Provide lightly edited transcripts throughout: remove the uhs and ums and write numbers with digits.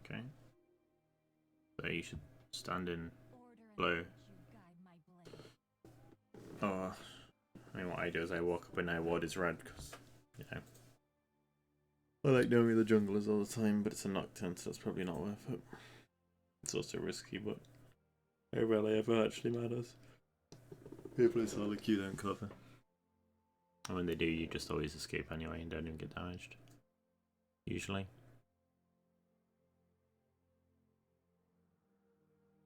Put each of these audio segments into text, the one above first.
Okay. So you should stand in blow. Oh, I mean, what I do is I walk up and I ward is red because, you know, I like knowing the junglers all the time, but it's a Nocturne, so it's probably not worth it. It's also risky, but it rarely ever actually matters. People in solo queue don't cover. And when they do, you just always escape anyway and don't even get damaged. Usually.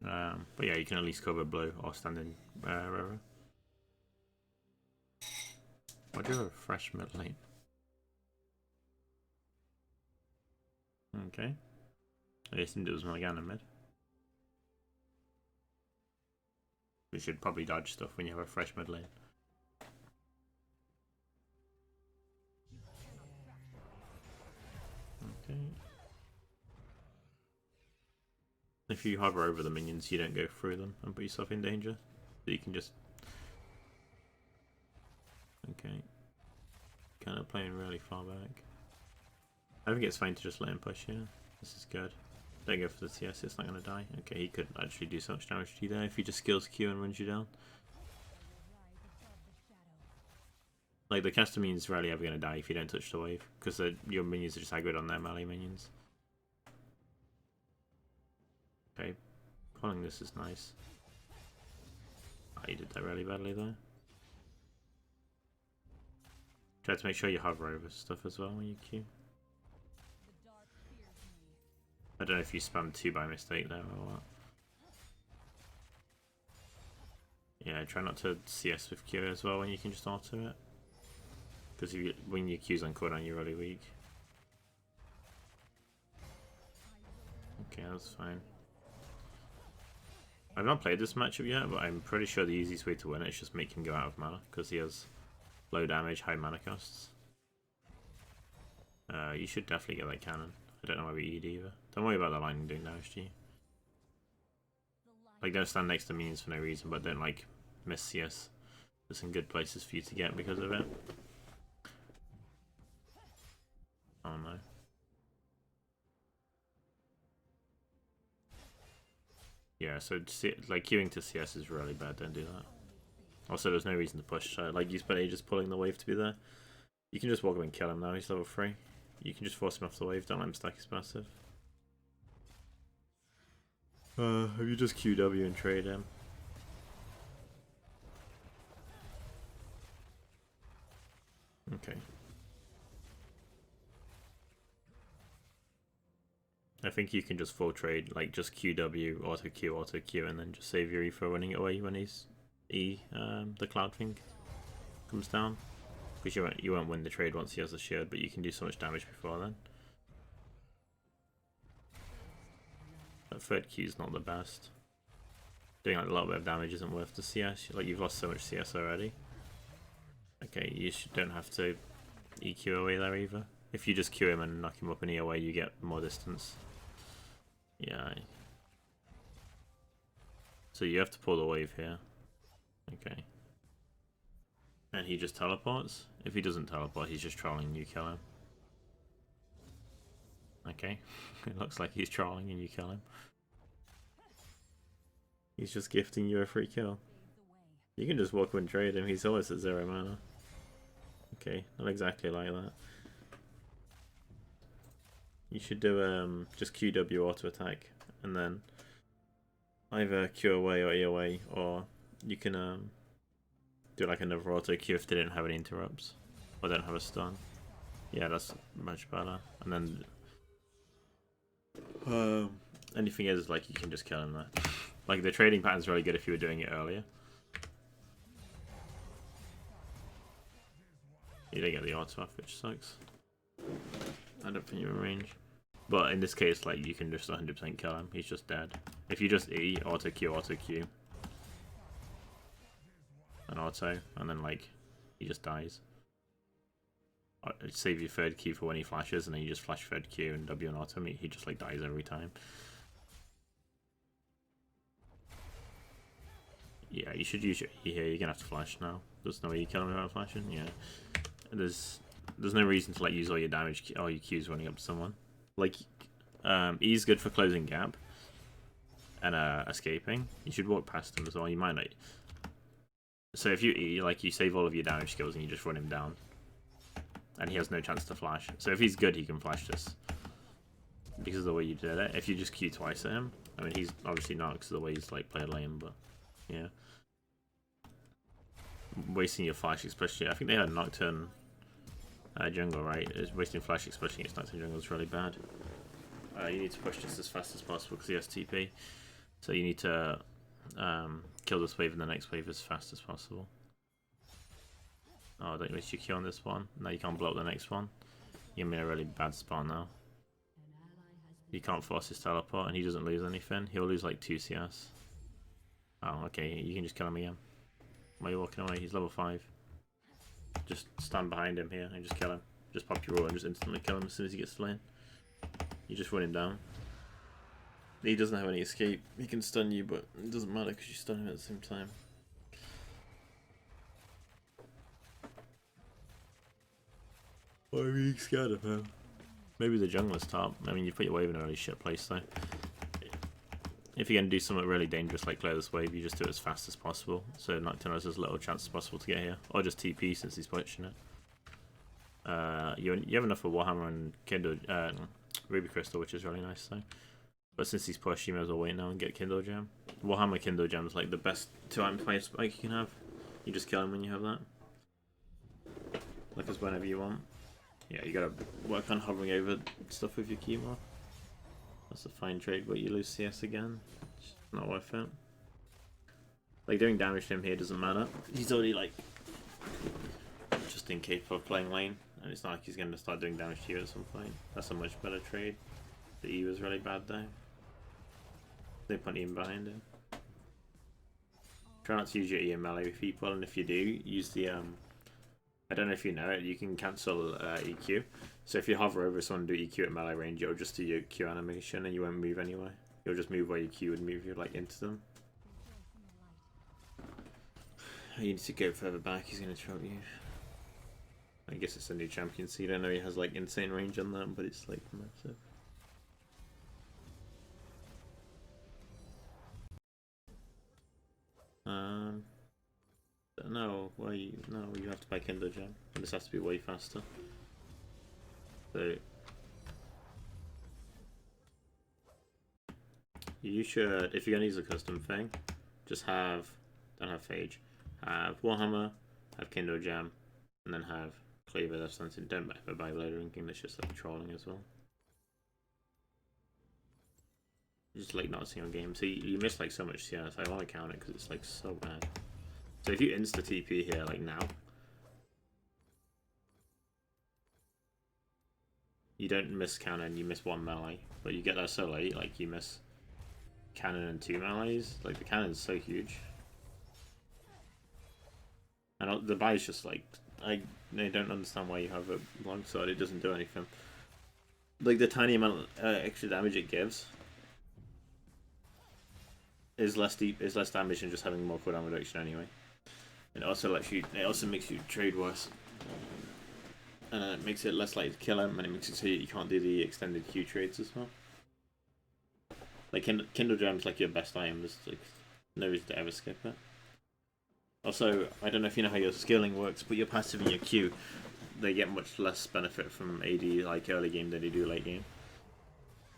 But yeah, you can at least cover blow or stand in river. Why do you have a fresh mid lane? Okay. I assumed it was Morgana mid. We should probably dodge stuff when you have a fresh mid lane. Okay. If you hover over the minions, you don't go through them and put yourself in danger. So you can just... Okay. Kind of playing really far back. I think it's fine to just let him push here. This is good. Don't go for the CS, it's not going to die. Okay, he could actually do so much damage to you there if he just skills Q and runs you down. Like, the caster minions rarely ever going to die if you don't touch the wave, because your minions are just aggroed on their melee minions. Okay, pulling this is nice. Oh, you did that really badly there. Try to make sure you hover over stuff as well when you Q. I don't know if you spammed 2 by mistake there or what. Yeah, try not to CS with Q as well when you can just auto it. Because when your Q's on cooldown, you're really weak. Okay, that's fine. I've not played this matchup yet, but I'm pretty sure the easiest way to win it is just make him go out of mana, because he has low damage, high mana costs. You should definitely get that cannon. I don't know why we ED either. Don't worry about the lightning doing damage to you. Like, don't stand next to minions for no reason, but don't, like, miss CS. There's some good places for you to get because of it. Oh no. Yeah, so like queuing to CS is really bad, don't do that. Also, there's no reason to push, so like you spent ages pulling the wave to be there. You can just walk up and kill him now, he's level 3. You can just force him off the wave, don't let him stack his passive. Have you just QW and trade him? Okay. I think you can just full trade, like just QW, auto Q, and then just save your E for running it away when he's the cloud thing comes down. Because you won't win the trade once he has the shield, but you can do so much damage before then. That third Q is not the best. Doing like a little bit of damage isn't worth the CS. Like you've lost so much CS already. Okay, you don't have to EQ away there either. If you just Q him and knock him up and E away, you get more distance. Yeah. So you have to pull the wave here. Okay. And he just teleports. If he doesn't teleport, he's just trolling and you kill him. Okay. It looks like he's trolling and you kill him. He's just gifting you a free kill. You can just walk up and trade him, he's always at 0 mana. Okay, not exactly like that. You should do just QW auto attack and then either Q away or E away, or you can do like another auto Q if they didn't have any interrupts or don't have a stun. Yeah, that's much better. And then anything is like you can just kill him there. Like the trading pattern's really good if you were doing it earlier. You don't get the auto off, which sucks. I don't think you're in range. But in this case, like you can just 100% kill him. He's just dead. If you just E, auto Q, and auto, and then like he just dies. Save your third Q for when he flashes, and then you just flash third Q and W and auto. He just like dies every time. Yeah, you should use your E here. You're gonna have to flash now. There's no way you kill him without flashing. Yeah, there's no reason to like use all your damage, all your Qs running up to someone. Like E's good for closing gap and escaping. You should walk past him as well. You might not. So if you E, like you save all of your damage skills and you just run him down, and he has no chance to flash. So if he's good, he can flash this because of the way you did it. If you just Q twice at him, I mean he's obviously not because of the way he's like played lane, but yeah, wasting your flash, especially. I think they had Nocturne jungle, right? Wasting flash, especially against Nocturne jungle, is really bad. You need to push this as fast as possible because he has TP. So you need to kill this wave and the next wave as fast as possible. Oh, don't waste your Q on this one. Now you can't blow up the next one. You're in a really bad spot now. You can't force his teleport and he doesn't lose anything. He'll lose like 2 CS. Oh, okay, you can just kill him again. Why are you walking away? He's level 5. Just stand behind him here and just kill him. Just pop your ult and just instantly kill him as soon as he gets to lane. You just run him down. He doesn't have any escape. He can stun you, but it doesn't matter because you stun him at the same time. Why are you scared of him? Maybe the jungler's top. I mean, you put your wave in a really shit place though. If you're going to do something really dangerous like clear this wave, you just do it as fast as possible. So Nocturne has as little chance as possible to get here. Or just TP since he's pushing it. You have enough for Warhammer and Kindle, Ruby Crystal, which is really nice though. But since he's pushed, you may as well wait now and get Kindle Gem. Warhammer Kindle Gem is like the best 2-item fire spike you can have. You just kill him when you have that. Like as whenever you want. Yeah, you gotta work on hovering over stuff with your chemo. That's a fine trade, but you lose CS again. It's not worth it. Like doing damage to him here doesn't matter. He's already like just incapable of playing lane, and it's not like he's gonna start doing damage to you at some point. That's a much better trade. The E was really bad though. They put him behind him. Try not to use your E in melee with people, and if you do, use the I don't know if you know it, you can cancel EQ. So if you hover over someone and do EQ at melee range, it'll just do your Q animation and you won't move anyway. You'll just move where your Q would move you like into them. You need to go further back, he's going to trap you. I guess it's a new champion, so you don't know he has like insane range on that, but it's like massive. No, well, you have to buy Kindle Gem. This has to be way faster. So you should, if you're gonna use a custom thing, just don't have Phage, have Warhammer, have Kindle Gem, and then have Cleaver. That's something. Don't ever buy Blade Ranking. That's just like trolling as well. Just like not seeing on game. So you miss like so much CS. I want to count it because it's like so bad. So if you insta TP here like now, you don't miss cannon, you miss 1 melee, but you get there so late, like you miss cannon and 2 melees. Like the cannon's so huge, and the buy's just like I don't understand why you have a longsword. It doesn't do anything. Like the tiny amount of extra damage it gives is less damage than just having more cooldown reduction anyway. It also makes you trade worse. And it makes it less likely to kill him, and it makes it so you can't do the extended Q trades as well. Like Kindle Gem's like your best item, there's like no reason to ever skip it. Also, I don't know if you know how your scaling works, but your passive and your Q, they get much less benefit from AD like early game than they do late game.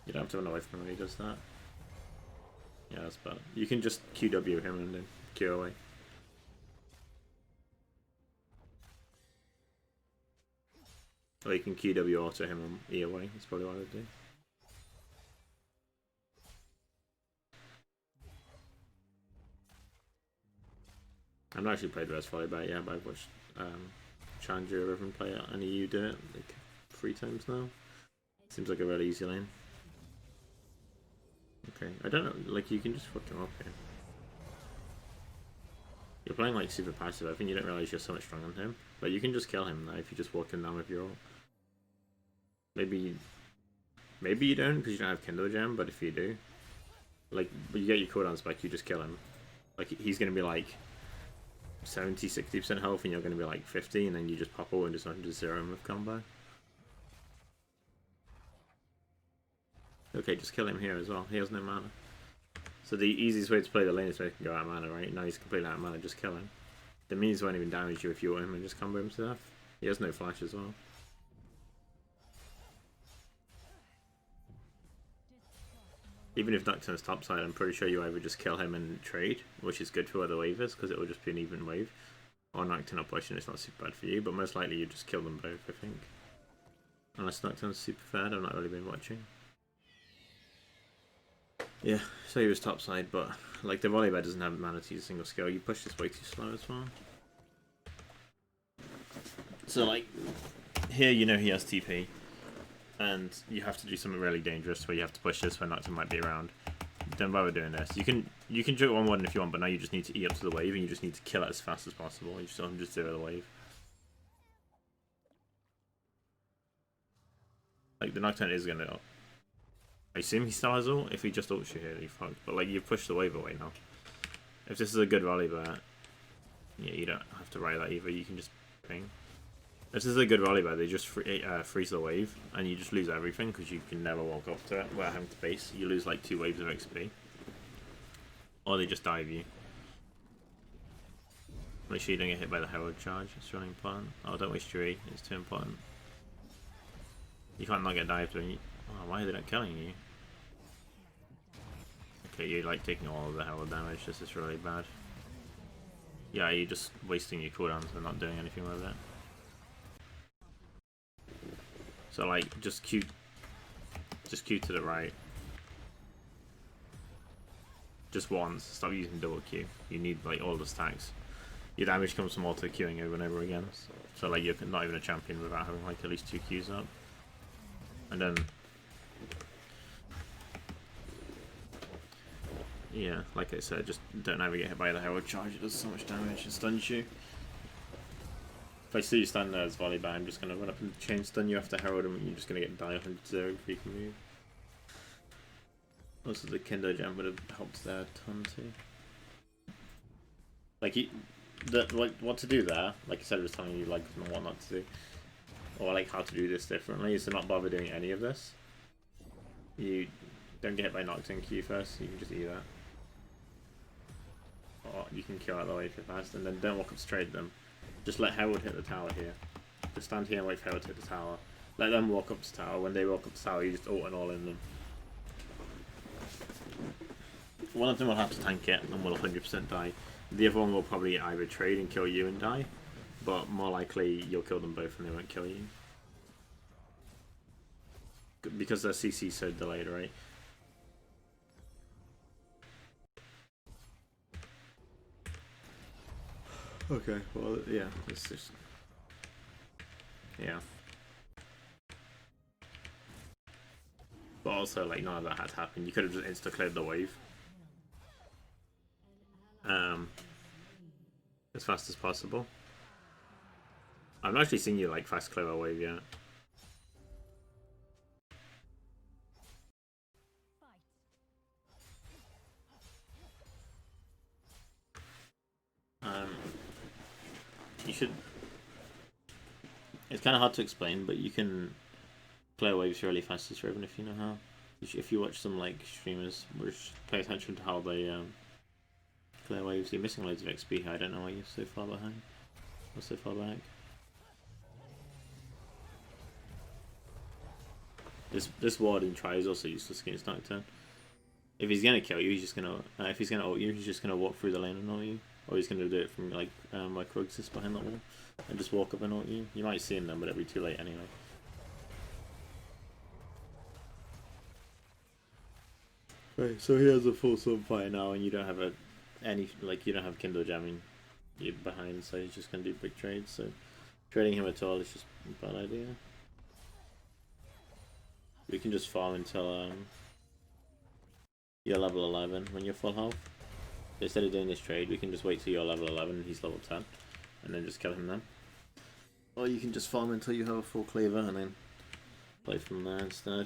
You don't have to run away from him when he does that. Yeah, that's bad. You can just QW him and then Q away. Or you can QW auto him and E away, that's probably what I would do. I've not actually played Res Volibear yet, but I've watched Challenger Riven play it, and EU do it like 3 times now. Seems like a really easy lane. Okay, I don't know, like you can just fuck him up here. You're playing like super passive, I think you don't realise you're so much stronger than him. But you can just kill him now if you just walk him down with your ult. Maybe you don't because you don't have Kindle Gem, but if you do, like, you get your cooldowns back, you just kill him. Like, he's going to be like 70-60% health and you're going to be like 50, and then you just pop ult and just 100 0 him with combo. Okay, just kill him here as well. He has no mana. So the easiest way to play the lane is to make him go out of mana, right? Now he's completely out of mana, just kill him. The minions won't even damage you if you want him and just combo him to death. He has no flash as well. Even if Nocturne's topside, I'm pretty sure you either just kill him and trade, which is good for where the wave is, because it will just be an even wave. Or Nocturne or push, and it's not super bad for you, but most likely you just kill them both, I think. Unless Nocturne's super fed, I've not really been watching. Yeah, so he was topside, but like the Volibear doesn't have mana to use a single skill. You push this way too slow as well. So like, here you know he has TP. And you have to do something really dangerous where you have to push this when Nocturne might be around. Don't bother doing this. You can joke on one if you want, but now you just need to eat up to the wave and you just need to kill it as fast as possible. You just zero the wave. Like the Nocturne is gonna. I assume he still has ult. If he just ults you here, he fucked. But like you've pushed the wave away now. If this is a good Volibear, yeah, you don't have to ride that either. You can just ping. This is a good Volibear, they just freeze the wave, and you just lose everything because you can never walk up to it without having to base. You lose like 2 waves of XP. Or they just dive you. Make sure you don't get hit by the Herald charge, it's really important. Oh, don't waste your E, it's too important. You can't not get dived when you... Oh, why are they not killing you? Okay, you're like taking all of the Herald damage, this is really bad. Yeah, you're just wasting your cooldowns and not doing anything with it. So like, just Q to the right. Just once, stop using double Q. You need like all the stacks. Your damage comes from auto queuing over and over again. So like you're not even a champion without having like at least 2 Qs up. And then... yeah, like I said, just don't ever get hit by the Herald charge, it does so much damage, it stuns you. If I see you stand there as Volibear, I'm just going to run up and chain stun you after Herald, and you're just going to get died 100-0 before you can move. Also, the Kinder Gem would have helped there a ton too. Like, what to do there, like I said, I was telling you like what not to do. Or like how to do this differently, is to not bother doing any of this. You don't get hit by Nocturne Q first, you can just eat that. Or you can kill out the way if you're fast, and then don't walk up to trade them. Just let Herald hit the tower here. Just stand here and wait for Herald to hit the tower. Let them walk up to tower. When they walk up to tower, you just ult and all in them. One of them will have to tank it and will 100% die. The other one will probably either trade and kill you and die, but more likely you'll kill them both and they won't kill you. Because their CC is so delayed, right? Okay, well, yeah, it's just... yeah. But also, like, none of that had happened. You could have just insta-cleared the wave. As fast as possible. I've not actually seen you, like, fast clear a wave yet. You should... It's kind of hard to explain, but you can clear waves really fast as Riven if you know how. If you watch some like streamers, which pay attention to how they clear waves, you're missing loads of XP here. I don't know why you're so far behind. Or so far back. This ward in try is also useless against Nocturne. If he's gonna kill you, he's just gonna if he's gonna ult you, he's just gonna walk through the lane and ult you. Or he's going to do it from like Microexist behind that wall and just walk up and ult you. You might see him then, but it'll be too late anyway. Right, so he has a full Sunfire now, and you don't have you don't have Kindle jamming you behind, so he's just going to do big trades. So trading him at all is just a bad idea. We can just farm until you're level 11 when you're full health. Instead of doing this trade, we can just wait till you're level 11 and he's level 10, and then just kill him then. Or you can just farm until you have a full cleaver and then play from there instead.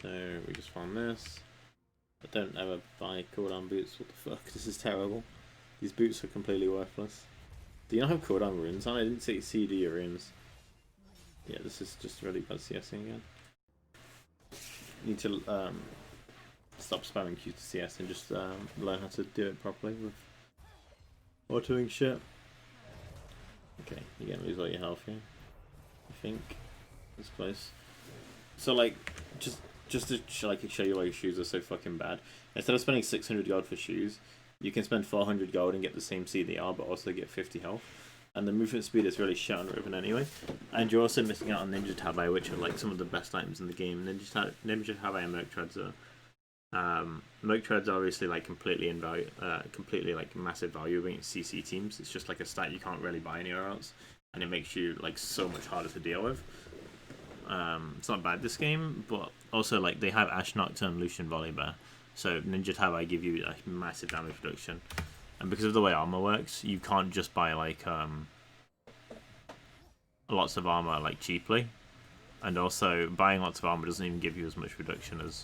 So we just farm this. I don't ever buy cooldown boots, what the fuck, this is terrible. These boots are completely worthless. Do you not have cooldown runes on? I didn't see you do your runes. Yeah, this is just really bad CSing again. Need to stop spamming Q to CS and just learn how to do it properly with autoing shit. Okay, you're gonna lose all your health here. I think it's close. So like, just to show you why your shoes are so fucking bad. Instead of spending 600 gold for shoes, you can spend 400 gold and get the same CDR, but also get 50 health. And the movement speed is really shit on Riven anyway. And you're also missing out on Ninja Tabai, which are like some of the best items in the game. Ninja Tabai and Merc Treads are. Merc Treads are obviously like completely like massive value against CC teams. It's just like a stat you can't really buy anywhere else, and it makes you like so much harder to deal with. It's not bad this game, but also like they have Ash Nocturne, Lucian, Volibear. So Ninja Tabai give you a massive damage reduction. And because of the way armor works, you can't just buy like lots of armor like cheaply, and also buying lots of armor doesn't even give you as much reduction as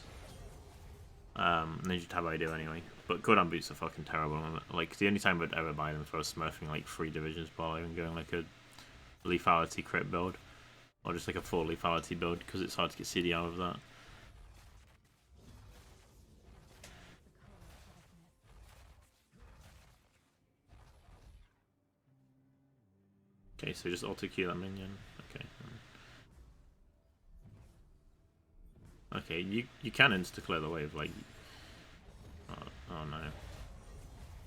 Ninja Tabai do anyway. But cooldown boots are fucking terrible. Like the only time I'd ever buy them for was smurfing like 3 divisions below and going like a lethality crit build, or just like a full lethality build because it's hard to get CDR with that. Okay, so just auto Q that minion. Okay. Okay, you can insta clear the wave, like. Oh no.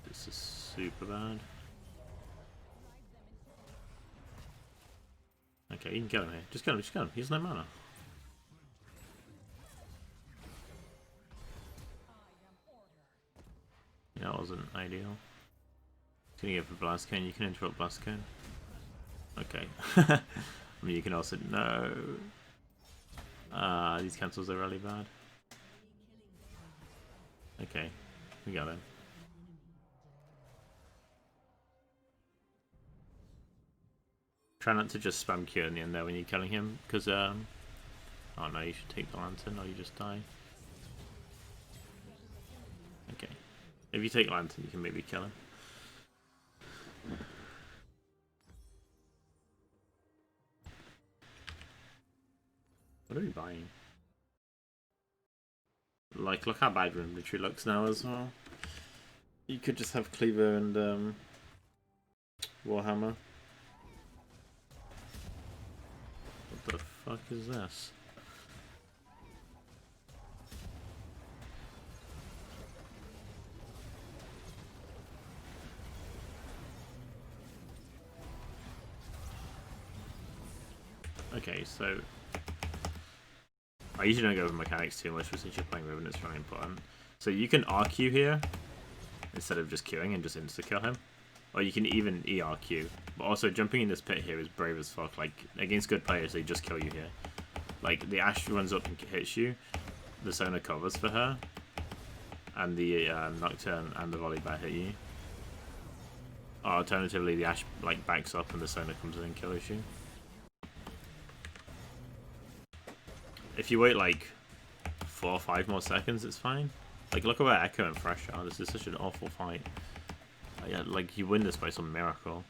This is super bad. Okay, you can kill him here. Just kill him, just kill him. He has no mana. Yeah, that wasn't ideal. Can you go for Blast Cone? You can interrupt Blast Cone. Okay. I mean, you can also... No. These cancels are really bad. Okay. We got him. Try not to just spam Q in the end there when you're killing him, because... Oh no, you should take the Lantern or you just die. Okay. If you take Lantern, you can maybe kill him. What are we buying? Like, look how bad Room Retreat looks now as well. You could just have Cleaver and Warhammer. What the fuck is this? Okay, so I usually don't go over mechanics too much, but since you're playing Riven, it's really important. So you can RQ here instead of just queuing and just insta-kill him. Or you can even ERQ. But also jumping in this pit here is brave as fuck. Like, against good players, they just kill you here. Like, the Ashe runs up and hits you. The Sona covers for her. And the Nocturne and the Volibear hit you. Or alternatively, the Ashe like backs up and the Sona comes in and kills you. If you wait like 4 or 5 more seconds, it's fine. Like, look at where Echo and Fresh are. This is such an awful fight. Yeah, like, you win this by some miracle.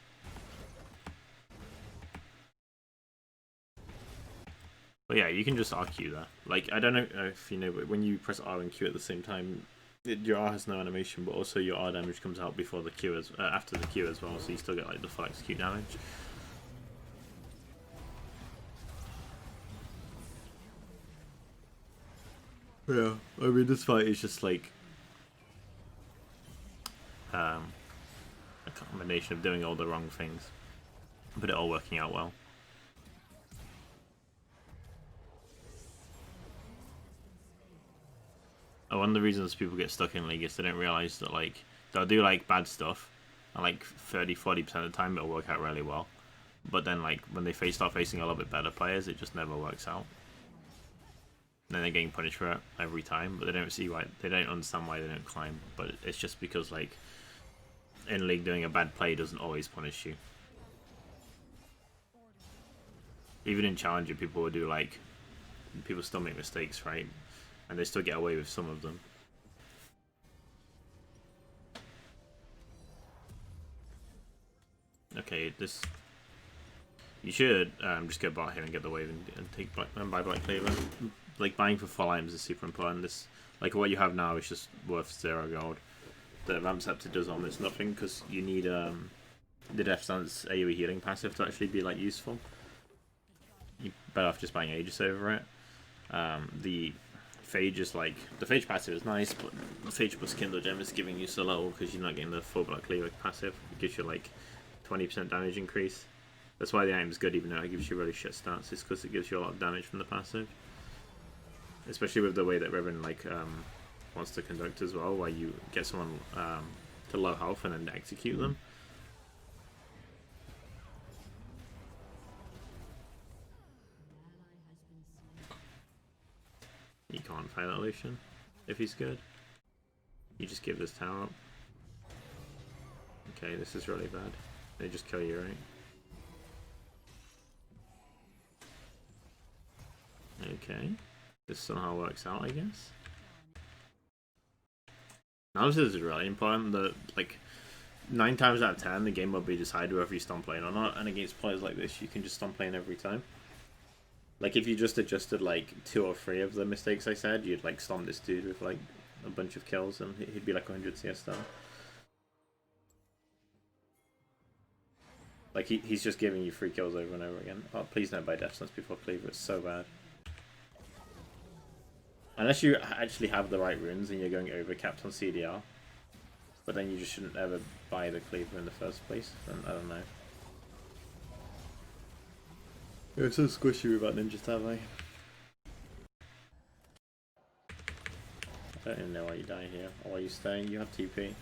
But yeah, you can just RQ there. Like, I don't know if you know, but when you press R and Q at the same time, your R has no animation, but also your R damage comes out before the Q after the Q as well, so you still get like the full execute damage. Yeah, I mean, this fight is just like a combination of doing all the wrong things, but it all working out well. One of the reasons people get stuck in League is they don't realize that, like, they'll do like bad stuff, and like 30-40% of the time it'll work out really well, but then like when they start facing a little bit better players, it just never works out. Then they're getting punished for it every time, but they don't see why. They don't understand why they don't climb. But it's just because, like, in League, doing a bad play doesn't always punish you. Even in Challenger, people will do, like, people still make mistakes, right? And they still get away with some of them. Okay, this... You should just go bot here and get the wave and take black and buy Black Cleaver. Like buying for full items is super important. This like what you have now is just worth 0 gold. The Ramp Scepter does almost nothing because you need the Death Stance AoE healing passive to actually be like useful. You better off just buying Aegis over it. The Phage is like the Phage passive is nice, but the Phage plus Kindle Gem is giving you so little because you're not getting the full Black Cleaver passive. It gives you like 20% damage increase. That's why the item is good, even though it gives you really shit stats. It's because it gives you a lot of damage from the passive, especially with the way that Riven like wants to conduct as well, where you get someone to low health and then execute them. You can't fight that Lucian if he's good. You just give this tower up. Okay, this is really bad. They just kill you, right? Okay. This somehow works out, I guess. Now this is really important. That like 9 times out of 10, the game will be decided whether you stomp lane or not. And against players like this, you can just stomp lane every time. Like if you just adjusted like 2 or 3 of the mistakes I said, you'd like stomp this dude with like a bunch of kills, and he'd be like 100 CS star. Like he's just giving you free kills over and over again. Oh, please don't buy Death Stance before Cleaver. It's so bad. Unless you actually have the right runes and you're going overcapped on CDR. But then you just shouldn't ever buy the Cleaver in the first place. And I don't know. You're so squishy without Ninja Tab, eh? I don't even know why you die here. Or why you staying. You have TP.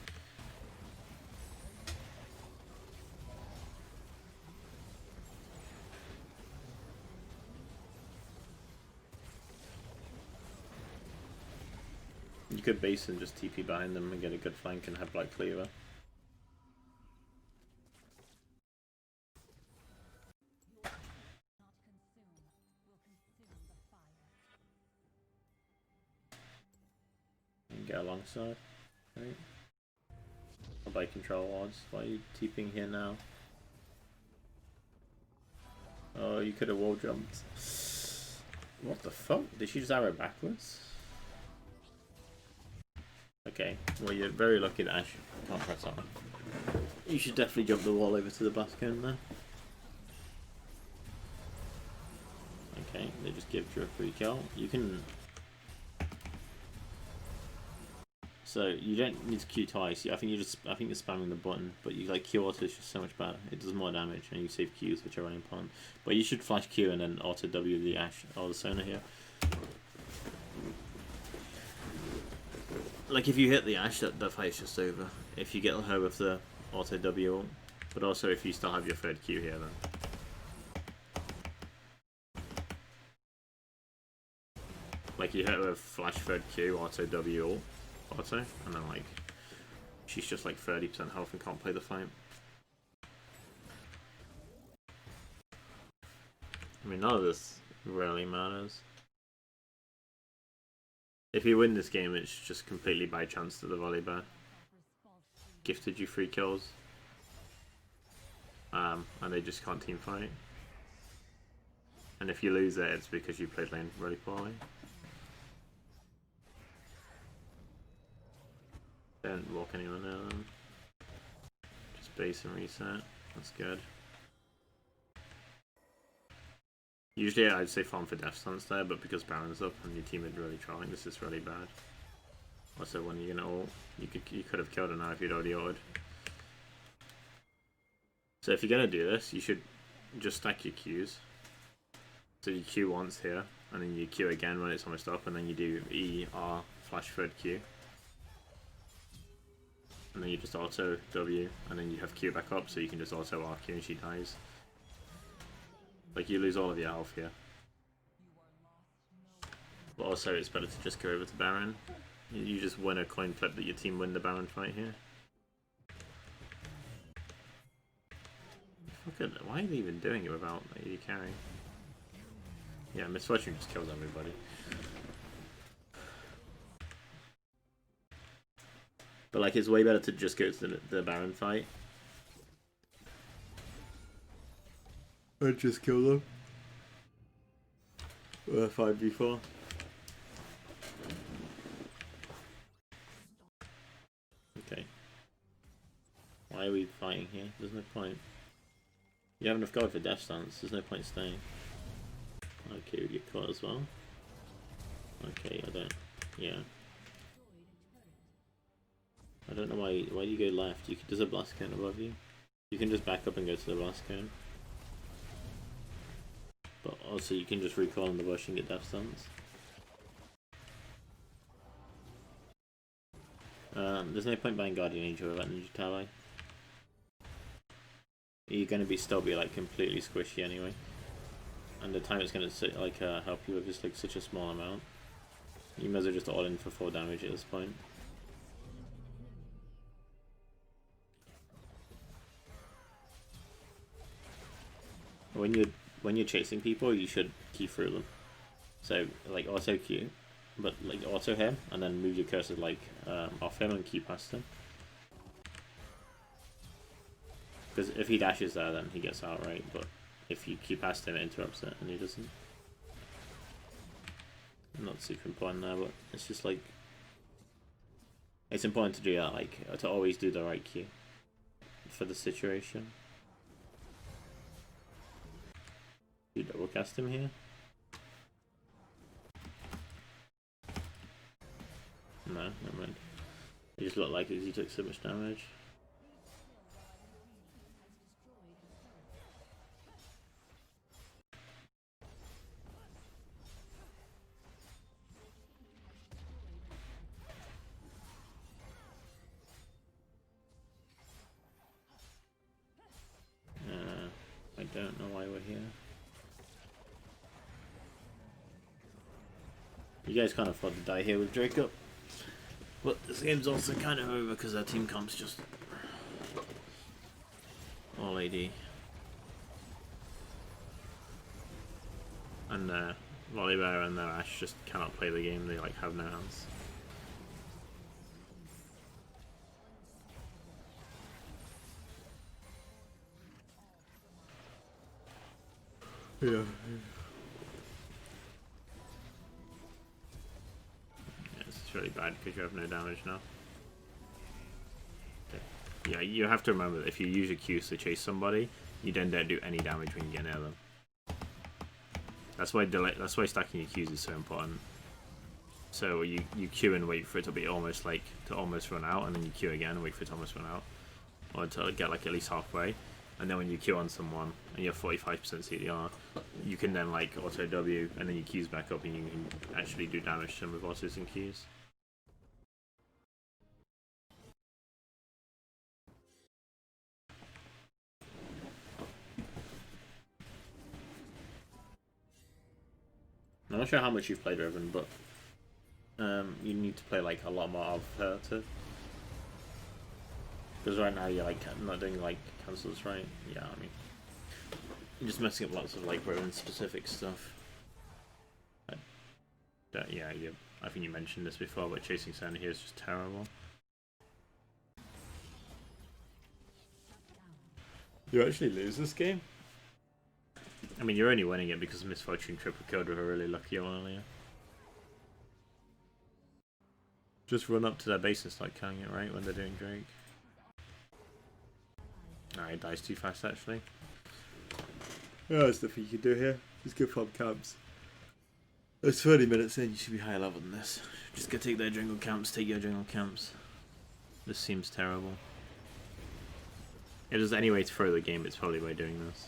You could base and just TP behind them and get a good flank and have Black Cleaver. And get alongside. Right. I'll buy control wards. Why are you TPing here now? Oh, you could have wall jumped. What the fuck? Did she just arrow backwards? Okay, well you're very lucky that Ash can't press on. You should definitely jump the wall over to the blast cone there. Okay, they just give you a free kill. You can... So you don't need to Q twice. I think you're spamming the button, but you like Q auto is just so much better. It does more damage and you save Qs, which are really important. But you should flash Q and then auto W the Ash or the Sona here. Like if you hit the Ash, that fight's just over. If you get her with the auto W ult, but also if you still have your third Q here, then like you hit her with flash third Q, auto W ult, auto, and then like she's just like 30% health and can't play the fight. I mean, none of this really matters. If you win this game, it's just completely by chance that the Volibear gifted you 3 kills. And they just can't team fight. And if you lose it, it's because you played lane really poorly. Don't walk anyone near them. Just base and reset. That's good. Usually I'd say farm for Death Stance there, but because Baron's up and your team is really trying, this is really bad. Also, when you're gonna ult, you could have killed her now if you'd already ulted. So if you're gonna do this, you should just stack your Qs. So you Q once here, and then you Q again when it's almost up, and then you do E, R, flash third Q. And then you just auto W, and then you have Q back up, so you can just auto RQ and she dies. Like, you lose all of your health here. But also, it's better to just go over to Baron. You just win a coin flip that your team win the Baron fight here. Why are they even doing it without AD carrying? Yeah, Misfortune just kills everybody. But like, it's way better to just go to the Baron fight. I'd just kill them. 5v4. Okay. Why are we fighting here? There's no point. You have enough gold for death stance, there's no point staying. Okay, we get caught as well. Okay, I don't... yeah. I don't know why do you go left? There's a blast cone above you. You can just back up and go to the blast cone. But also you can just recall in the bush and get death stance. There's no point buying Guardian Angel without Ninja Tally. You're going to still be like completely squishy anyway. And the time it's going to like help you with just like such a small amount. You might as well just all in for 4 damage at this point. When you're chasing people, you should key through them. So like auto Q, but like auto him, and then move your cursor like off him and key past him. Because if he dashes there, then he gets out, right? But if you keep past him, it interrupts it, and he doesn't. Not super important there, but it's just like it's important to do that, like to always do the right Q for the situation. You double cast him here? No, never mind. He just looked like he took so much damage. I don't know why we're here. You guys can't afford to die here with Jacob. But this game's also kind of over because our team comp's just all AD. And Volibear and their Ashe just cannot play the game, they like have no hands. Yeah. It's really bad because you have no damage now. Okay. Yeah, you have to remember that if you use your Qs to chase somebody, you then don't do any damage when you get near them. That's why stacking your Qs is so important. So you Q and wait for it to be almost run out, and then you Q again and wait for it to almost run out, or to get like at least halfway. And then when you Q on someone and you have 45% CDR, you can then like auto W and then your Qs back up and you can actually do damage to them with autos and Qs. I'm not sure how much you've played Riven, but you need to play like a lot more of her too. Because right now you're like not doing like cancels, right? Yeah, I mean, you're just messing up lots of like Riven specific stuff. Yeah, I think you mentioned this before, but chasing Sand here is just terrible. You actually lose this game? I mean, you're only winning it because Misfortune triple killed with a really lucky one earlier. Just run up to their base and start killing it, right, when they're doing Drake. Nah, he dies too fast, actually. Oh, there's nothing you can do here. Just go farm camps. It's 30 minutes in, you should be higher level than this. Just go take their jungle camps, take your jungle camps. This seems terrible. If there's any way to throw the game, it's probably by doing this.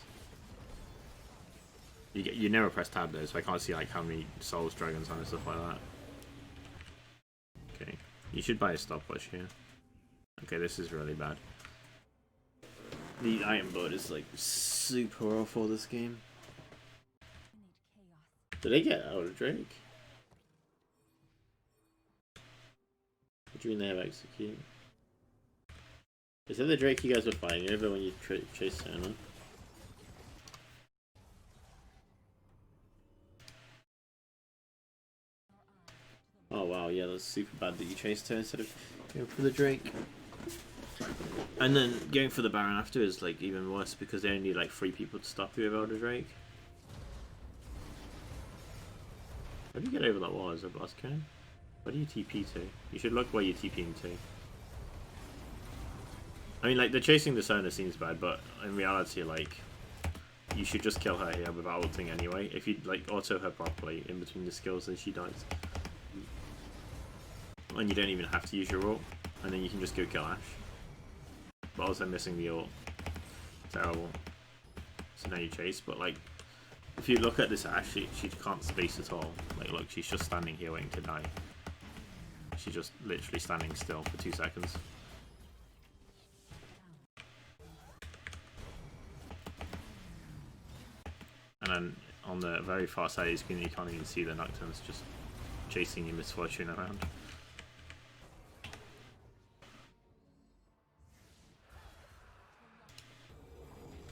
You never press tab though, so I can't see like how many souls dragons on and stuff like that. Okay, you should buy a stopwatch here. Okay, this is really bad. The item board is like super awful this game. Did they get out of Drake? What do you mean they have execute? Is that the Drake you guys were fighting over when you chased Sona? Oh wow, yeah, that's super bad that you chased her instead of going for the Drake. And then going for the Baron after is like even worse because they only need like 3 people to stop you with Elder Drake. How do you get over that wall as a boss cone? Where do you TP to? You should look where you're TPing to. I mean, like, the chasing the Sona seems bad, but in reality, like, you should just kill her here without ulting anyway. If you, like, auto her properly in between the skills, then she dies. And you don't even have to use your ult, and then you can just go kill Ashe. But also missing the ult. Terrible. So now you chase, but, like, if you look at this Ashe, she can't space at all. Like, look, she's just standing here waiting to die. She's just literally standing still for 2 seconds. And then on the very far side of the screen, you can't even see the Nocturnes just chasing your misfortune around.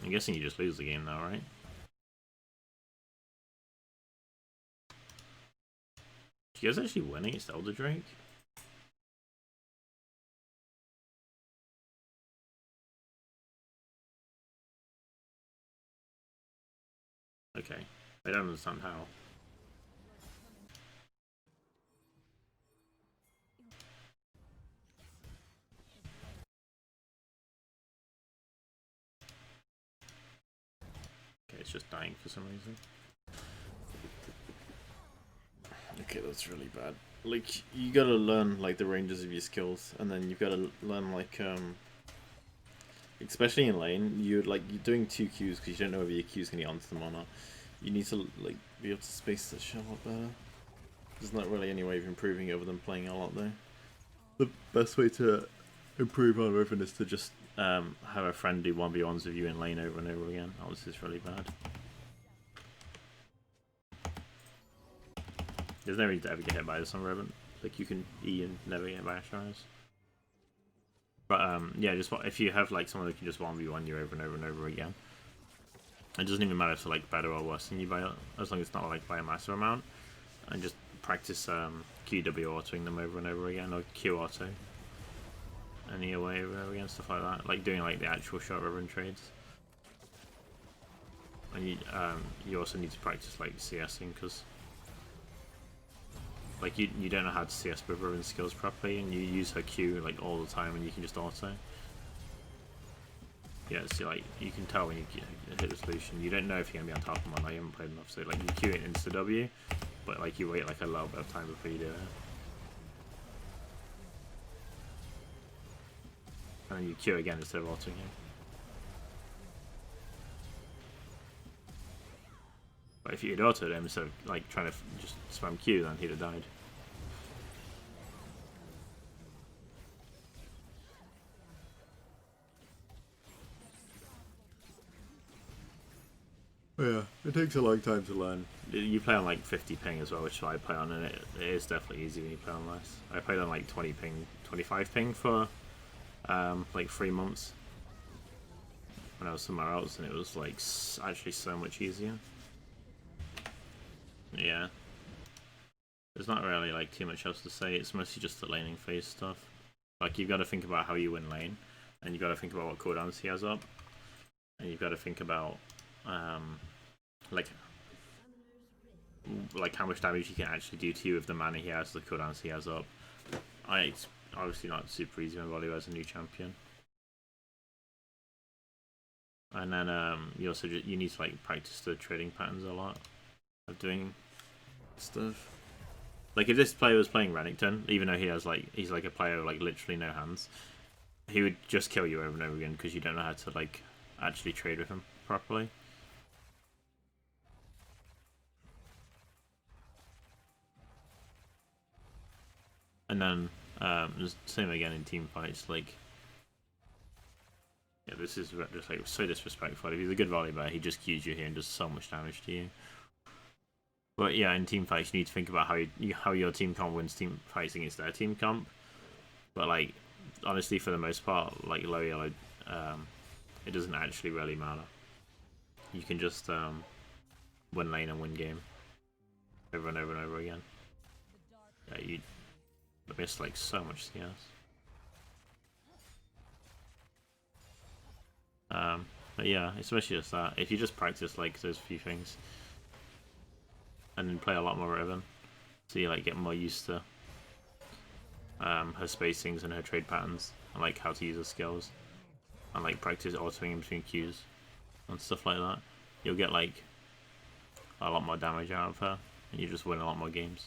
I'm guessing you just lose the game now, right? Do you guys actually win against Elder Drake? Okay, I don't understand how. Okay, it's just dying for some reason. Okay, that's really bad. Like, you gotta learn, like, the ranges of your skills, and then you've gotta learn, like, especially in lane, you're doing 2 Qs because you don't know whether your Q's gonna get onto them or not. You need to, like, be able to space that shit a lot better. There's not really any way of improving it other than playing a lot, though. The best way to improve on Riven is to just have a friend do 1v1s with you in lane over and over again. Oh, this is really bad. There's no reason to ever get hit by this on Riven. Like, you can E and never get by Ashrise. But yeah, just if you have like someone that can just 1v1 you over and over and over again, it doesn't even matter if they're like better or worse than you by, as long as it's not like by a massive amount, and just practice QW autoing them over and over again, or Q auto, any away over and over again, stuff like that, like doing like the actual short Riven trades. And you also need to practice like CSing, because like you don't know how to CS with Riven skills properly, and you use her Q like all the time, and you can just auto. Yeah, so like you can tell when you hit the solution. You don't know if you're gonna be on top of one. I haven't played enough, so like you Q it insta W, but like you wait like a little bit of time before you do it, and then you Q again instead of autoing it. But if you had autoed him instead of like trying to just spam Q, then he'd have died. Yeah, it takes a long time to learn. You play on like 50 ping as well, which I play on, and it is definitely easy when you play on less. I played on like 20 ping, 25 ping for like 3 months when I was somewhere else, and it was like actually so much easier. Yeah. There's not really like too much else to say, it's mostly just the laning phase stuff. Like, you've got to think about how you win lane, and you've got to think about what cooldowns he has up, and you've got to think about like how much damage he can actually do to you with the mana he has, the cooldowns he has up. It's obviously not super easy when Volibear is a new champion. And then you also you need to like practice the trading patterns a lot of doing stuff. Like, if this player was playing Renekton, even though he's like a player with like literally no hands, he would just kill you over and over again because you don't know how to like actually trade with him properly. And then the same again in team fights. Like, yeah, this is just like so disrespectful. If he's a good Volibear, he just Qs you here and does so much damage to you. But yeah, in team fights, you need to think about how your team comp wins team fights against their team comp. But like, honestly, for the most part, like low yellow, it doesn't actually really matter. You can just win lane and win game over and over and over again. Yeah, you miss like so much CS. But yeah, especially just that. If you just practice like those few things, and then play a lot more Riven, so you like get more used to her spacings and her trade patterns, and like how to use her skills, and like practice autoing in between Qs and stuff like that, you'll get like a lot more damage out of her, and you just win a lot more games.